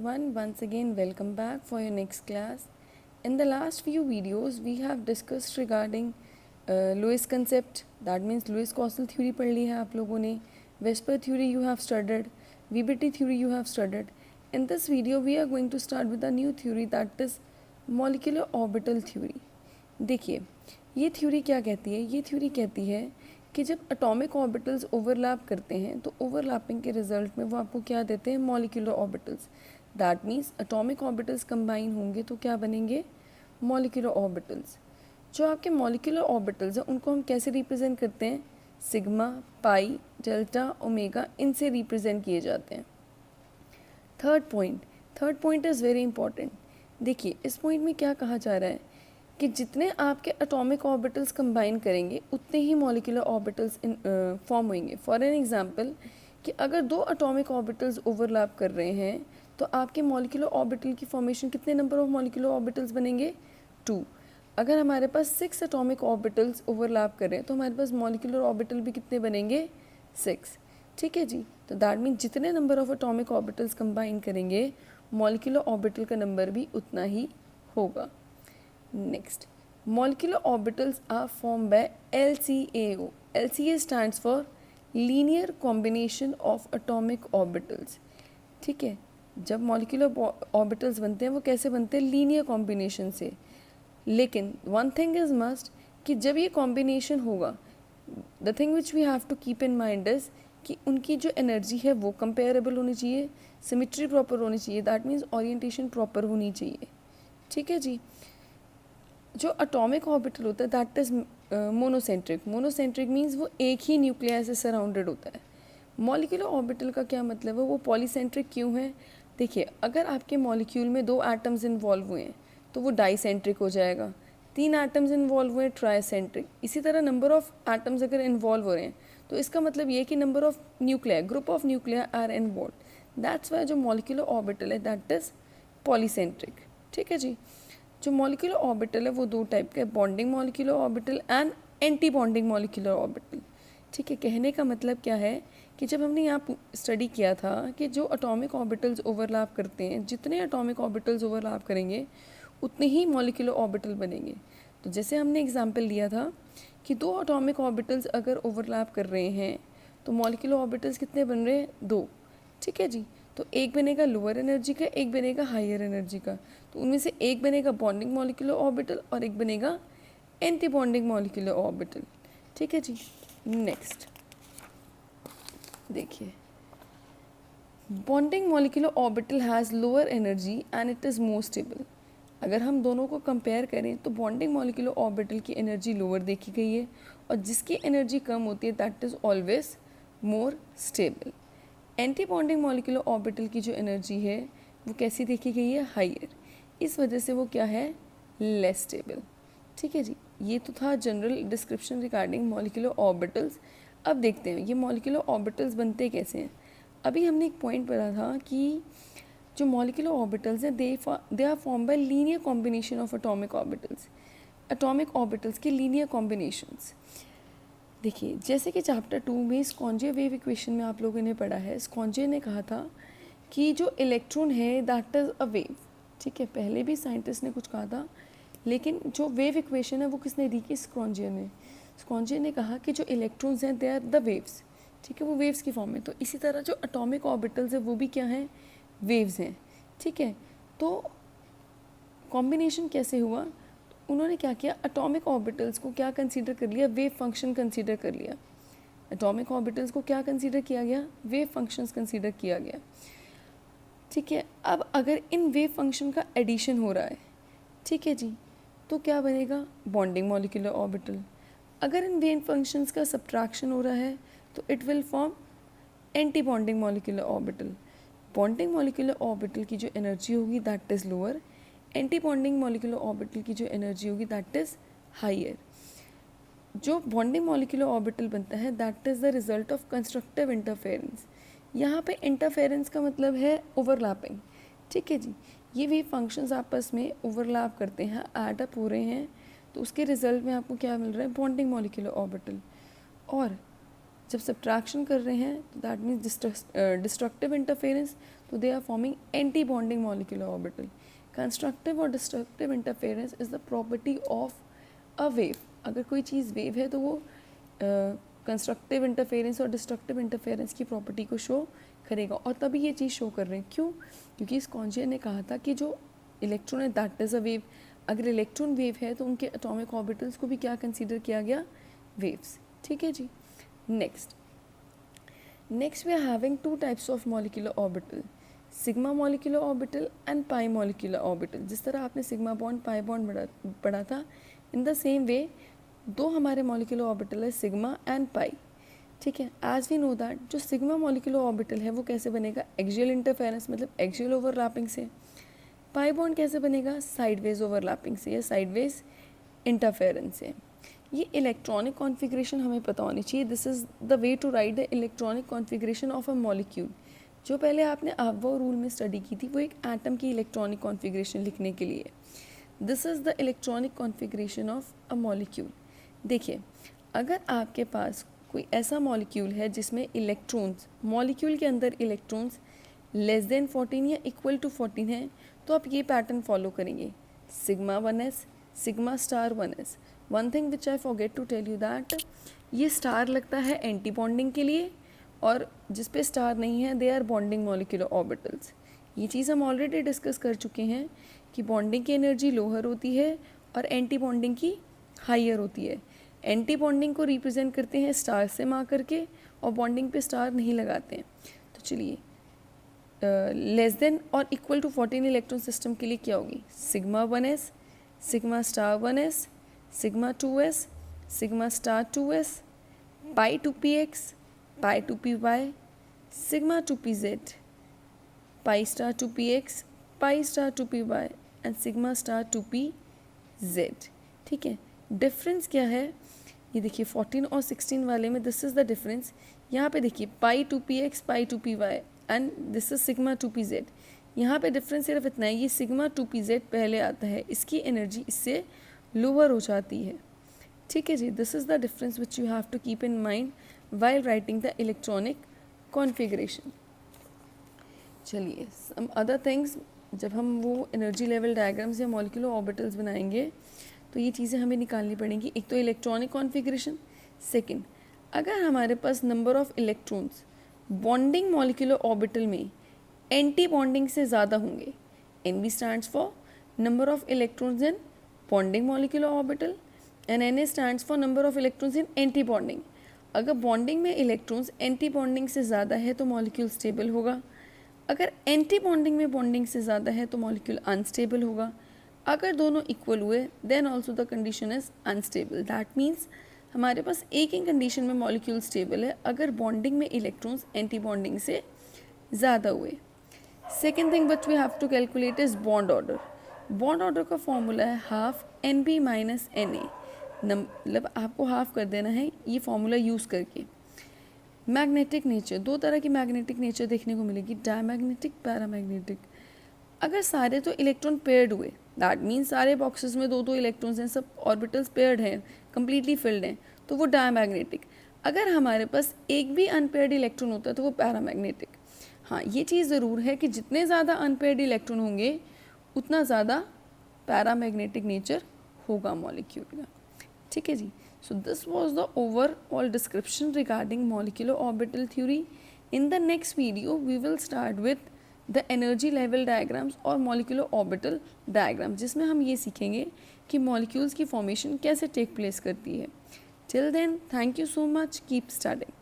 everyone, once again welcome back for your next class. In the last few videos we have discussed regarding Lewis concept, that means Lewis causal theory पढ़ ली है आप लोगों ने, Vesper theory you have studied, VBT theory you have studied. In this video we are going to start with a new theory, that is molecular orbital theory. देखिए ये theory क्या कहती है, ये थ्योरी कहती है कि जब एटॉमिक ऑर्बिटल्स ओवरलैप करते हैं तो ओवरलैपिंग के रिजल्ट में वो आपको क्या देते हैं, molecular orbitals. That means atomic orbitals combine होंगे तो क्या बनेंगे, मॉलिक्यूलर ऑर्बिटल्स. जो आपके मॉलिक्यूलर ऑर्बिटल्स हैं उनको हम कैसे रिप्रेजेंट करते हैं, सिग्मा, पाई, डेल्टा, ओमेगा, इनसे रिप्रेजेंट किए जाते हैं. Third point is very important. देखिए इस पॉइंट में क्या कहा जा रहा है कि जितने आपके एटॉमिक ऑर्बिटल्स कंबाइन करेंगे उतने ही मॉलिक्यूलर ऑर्बिटल्स फॉर्म होंगे. फॉर एन एग्जांपल कि अगर दो एटॉमिक ऑर्बिटल्स ओवरलैप कर रहे हैं तो आपके मॉलिक्यूलर ऑर्बिटल की फॉर्मेशन कितने नंबर ऑफ मॉलिक्यूलर ऑर्बिटल्स बनेंगे, 2. अगर हमारे पास 6 एटॉमिक ऑर्बिटल्स ओवरलैप कर रहे हैं तो हमारे पास मॉलिक्यूलर ऑर्बिटल भी कितने बनेंगे, 6. ठीक है जी. तो दैट मीन जितने number of atomic orbitals combine करेंगे मॉलिक्यूलर ऑर्बिटल का नंबर भी उतना ही होगा. Next, molecular orbitals are formed by LCAO. LCA stands for linear combination of atomic orbitals. ठीक है, जब मॉलिक्यूलर ऑर्बिटल्स बनते हैं वो कैसे बनते हैं, लीनियर कॉम्बिनेशन से. लेकिन वन थिंग इज मस्ट कि जब ये कॉम्बिनेशन होगा, the thing which we have to keep in mind is कि उनकी जो एनर्जी है वो कंपेरेबल होनी चाहिए, सिमेट्री प्रॉपर होनी चाहिए, दैट मीन्स ओरिएंटेशन प्रॉपर होनी चाहिए. ठीक है जी. जो एटॉमिक ऑर्बिटल होता है that is monocentric. Monocentric means वो एक ही न्यूक्लियस से सराउंडेड होता है. मॉलिक्यूलर ऑर्बिटल का क्या मतलब है, वो पॉलीसेंट्रिक क्यों है. देखिए अगर आपके मॉलिक्यूल में 2 एटम्स इन्वॉल्व हुए हैं तो वो डाइसेंट्रिक हो जाएगा. 3 एटम्स इन्वॉल्व हुए हैं, ट्राइसेंट्रिक. इसी तरह नंबर ऑफ एटम्स अगर इन्वॉल्व हो रहे हैं तो इसका मतलब ये कि number of nuclear, group of nuclear are involve. That's why जो मॉलिक्यूलर ऑर्बिटल है दैट इज़ पॉलीसेंट्रिक. ठीक है जी. जो मॉलिक्यूलर ऑर्बिटल है वो 2 टाइप का है, bonding molecular orbital and anti bonding molecular orbital. ठीक है, कहने का मतलब क्या है कि जब हमने यहाँ स्टडी किया था कि जो एटॉमिक ऑर्बिटल्स ओवरलैप करते हैं, जितने एटॉमिक ऑर्बिटल्स ओवरलैप करेंगे उतने ही मॉलिक्यूलर ऑर्बिटल बनेंगे. तो जैसे हमने एग्जाम्पल लिया था कि 2 एटॉमिक ऑर्बिटल्स अगर ओवरलैप कर रहे हैं तो मॉलिक्यूलर ऑर्बिटल्स कितने बन रहे हैं, 2. ठीक है जी. तो एक बनेगा लोअर एनर्जी का, एक बनेगा हायर एनर्जी का. तो उनमें से एक बनेगा बॉन्डिंग मॉलिक्यूलर ऑर्बिटल और एक बनेगा एंटी बॉन्डिंग मॉलिक्यूलर ऑर्बिटल. ठीक है जी. नेक्स्ट देखिए, bonding molecular orbital has lower energy and it is more stable. अगर हम दोनों को कंपेयर करें तो बॉन्डिंग मॉलिक्यूलर ऑर्बिटल की एनर्जी लोअर देखी गई है और जिसकी एनर्जी कम होती है that is always more stable. Anti bonding molecular orbital की जो एनर्जी है वो कैसी देखी गई है, हायर. इस वजह से वो क्या है, लेस स्टेबल. ठीक है जी. ये तो था general description regarding molecular orbitals. अब देखते हैं ये मॉलिक्यूलर ऑर्बिटल्स बनते कैसे हैं. अभी हमने एक पॉइंट पढ़ा था कि जो मॉलिक्यूलर ऑर्बिटल्स हैं they are form by linear combination of atomic orbitals. Atomic orbitals के लीनियर कॉम्बिनेशंस. देखिए जैसे कि चैप्टर 2 में स्कॉन्जियर वेव इक्वेशन में आप लोगों ने पढ़ा है, स्कॉन्जियर ने कहा था कि जो इलेक्ट्रॉन है दैट इज़ अ वेव. ठीक है, पहले भी साइंटिस्ट ने कुछ कहा था, लेकिन जो वेव इक्वेशन है वो किसने दी कि स्कॉन्जियर ने. स्कॉन्जियर ने कहा कि जो इलेक्ट्रॉन्स हैं दे आर द वेव्स. ठीक है, वो वेव्स की फॉर्म में. तो इसी तरह जो एटॉमिक ऑर्बिटल्स है वो भी क्या हैं, वेव्स हैं. ठीक है, तो कॉम्बिनेशन कैसे हुआ, उन्होंने क्या किया, एटॉमिक ऑर्बिटल्स को क्या कंसीडर कर लिया, वेव फंक्शन कंसीडर कर लिया. एटॉमिक ऑर्बिटल्स को क्या कंसीडर किया गया, वेव फंक्शंस कंसीडर किया गया. ठीक है, अब अगर इन वेव फंक्शन का एडिशन हो रहा है, ठीक है जी, तो क्या बनेगा, बॉन्डिंग मॉलिक्यूलर ऑर्बिटल. अगर इन वेव फंक्शंस का सब्ट्रैक्शन हो रहा है तो it will form anti bonding molecular orbital. Bonding molecular orbital की जो एनर्जी होगी that is lower, anti bonding molecular orbital की जो एनर्जी होगी दैट इज़ हायर. जो बॉन्डिंग मॉलिक्यूलर ऑर्बिटल बनता है that is the result of constructive interference. यहाँ पे इंटरफेरेंस का मतलब है ओवरलैपिंग. ठीक है जी. ये वेव फंक्शंस आपस में ओवरलैप करते हैं, ऐड अप हो रहे हैं, तो उसके रिजल्ट में आपको क्या मिल रहा है, बॉन्डिंग मॉलिक्यूलर ऑर्बिटल. और जब सब्ट्रैक्शन कर रहे हैं तो दैट मीन्स डिस्ट्रक्टिव इंटरफेरेंस, तो they are forming anti bonding molecular orbital. Constructive और destructive interference is the property of a wave. अगर कोई चीज़ वेव है तो वो कंस्ट्रक्टिव इंटरफेरेंस और डिस्ट्रक्टिव इंटरफेरेंस की प्रॉपर्टी को शो करेगा. और तभी ये चीज़ शो कर रहे हैं. क्यों? क्योंकि स्कॉन्जिया ने कहा था कि जो इलेक्ट्रॉन है दैट इज़ अ वेव. अगर इलेक्ट्रॉन वेव है तो उनके एटॉमिक ऑर्बिटल्स को भी क्या कंसीडर किया गया? वेव्स. ठीक है जी. Next we are having two types of molecular orbital, sigma molecular orbital and pi molecular orbital. जिस तरह आपने सिग्मा बॉन्ड पाई बॉन्ड पढ़ा था, इन द सेम वे दो हमारे मॉलिक्यूलर ऑर्बिटल है सिग्मा एंड पाई. ठीक है. एज वी नो दैट जो सिग्मा मॉलिक्यूलर ऑर्बिटल है वो कैसे बनेगा? एक्सियल इंटरफेरेंस मतलब एक्सियल ओवरलैपिंग से. पाई बॉन्ड कैसे बनेगा? साइडवेज ओवरलैपिंग से या साइडवेज इंटरफेरेंस से. ये इलेक्ट्रॉनिक कॉन्फ़िगरेशन हमें पता होनी चाहिए. This is the way to write the electronic configuration of a molecule. जो पहले आपने अबव रूल में स्टडी की थी वो एक एटम की इलेक्ट्रॉनिक कॉन्फ़िगरेशन लिखने के लिए. This is the electronic configuration of a molecule. देखिए, अगर आपके पास कोई ऐसा मॉलिक्यूल है जिसमें इलेक्ट्रॉन्स, मॉलिक्यूल के अंदर इलेक्ट्रॉन्स लेस देन 14 या इक्वल टू 14 है, तो आप ये पैटर्न फॉलो करेंगे. Sigma 1s, sigma star 1s. One thing which I forget to tell you that ये स्टार लगता है एंटी बॉन्डिंग के लिए, और जिस पे स्टार नहीं है they are bonding molecular orbitals. ये चीज़ हम ऑलरेडी डिस्कस कर चुके हैं कि बॉन्डिंग की एनर्जी लोअर होती है और एंटी बॉन्डिंग की हाइयर होती है. एंटी बॉन्डिंग को रिप्रेजेंट करते हैं स्टार से मार्क करके और बॉन्डिंग पे स्टार नहीं लगाते हैं. तो चलिए, लेस देन और इक्वल टू 14 इलेक्ट्रॉन सिस्टम के लिए क्या होगी? Sigma 1s, sigma star 1s, sigma 2s, sigma star 2s, pi 2px, pi 2py, sigma 2pz, pi star 2px, pi star 2py and sigma star 2pz. ठीक है. Difference क्या है? ये देखिए 14 और 16 वाले में दिस इज़ द डिफरेंस. यहाँ पे देखिए पाई 2px, pi 2py and this is sigma 2pz. यहाँ पे डिफरेंस सिर्फ इतना है, ये सिग्मा 2pz पहले आता है, इसकी एनर्जी इससे लोअर हो जाती है. ठीक है जी. This is the difference which you have to keep in mind while writing the electronic configuration. चलिए, सम अदर थिंग्स, जब हम वो एनर्जी लेवल डायग्राम्स या मॉलिक्यूलर ऑर्बिटल्स बनाएंगे तो ये चीज़ें हमें निकालनी पड़ेंगी. एक तो इलेक्ट्रॉनिक कॉन्फ़िगरेशन. सेकंड, अगर हमारे पास number of electrons bonding molecular orbital में एंटी बॉन्डिंग से ज़्यादा होंगे, NB stands for number of electrons in bonding molecular orbital and NA stands for number of electrons in anti bonding. अगर bonding में electrons anti bonding से ज़्यादा है तो मॉलिक्यूल स्टेबल होगा. अगर एंटी बॉन्डिंग में बॉन्डिंग से ज़्यादा है तो मॉलिक्यूल अनस्टेबल होगा. अगर दोनों इक्वल हुए then also the condition is unstable. That means हमारे पास एक ही कंडीशन में मॉलिक्यूल स्टेबल है अगर बॉन्डिंग में इलेक्ट्रॉन्स एंटी बॉन्डिंग से ज़्यादा हुए. Second thing which we have to calculate is bond order. Bond order का फॉर्मूला है हाफ NB माइनस NA. मतलब आपको हाफ कर देना है ये फॉर्मूला यूज़ करके. मैग्नेटिक नेचर, दो तरह की मैग्नेटिक नेचर देखने को मिलेगी, डायमैग्नेटिक, पैरामैग्नेटिक. अगर सारे तो इलेक्ट्रॉन पेयर्ड हुए, दैट मीन्स सारे बॉक्सेस में दो दो इलेक्ट्रॉन्स हैं, सब ऑर्बिटल्स पेयर्ड हैं, कम्प्लीटली फिल्ड हैं, तो वो डायमैग्नेटिक. अगर हमारे पास एक भी अनपेयर्ड इलेक्ट्रॉन होता है तो वो पैरामैग्नेटिक. हाँ, ये चीज़ ज़रूर है कि जितने ज़्यादा अनपेयर्ड इलेक्ट्रॉन होंगे उतना ज़्यादा पैरामैग्नेटिक नेचर होगा मॉलिक्यूल का. ठीक है जी. So this was the overall description regarding molecular orbital theory. In the next video, we will start with the energy level diagrams और molecular orbital diagrams, जिसमें हम ये सीखेंगे कि molecules की formation कैसे take place करती है. Till then, thank you so much. Keep studying.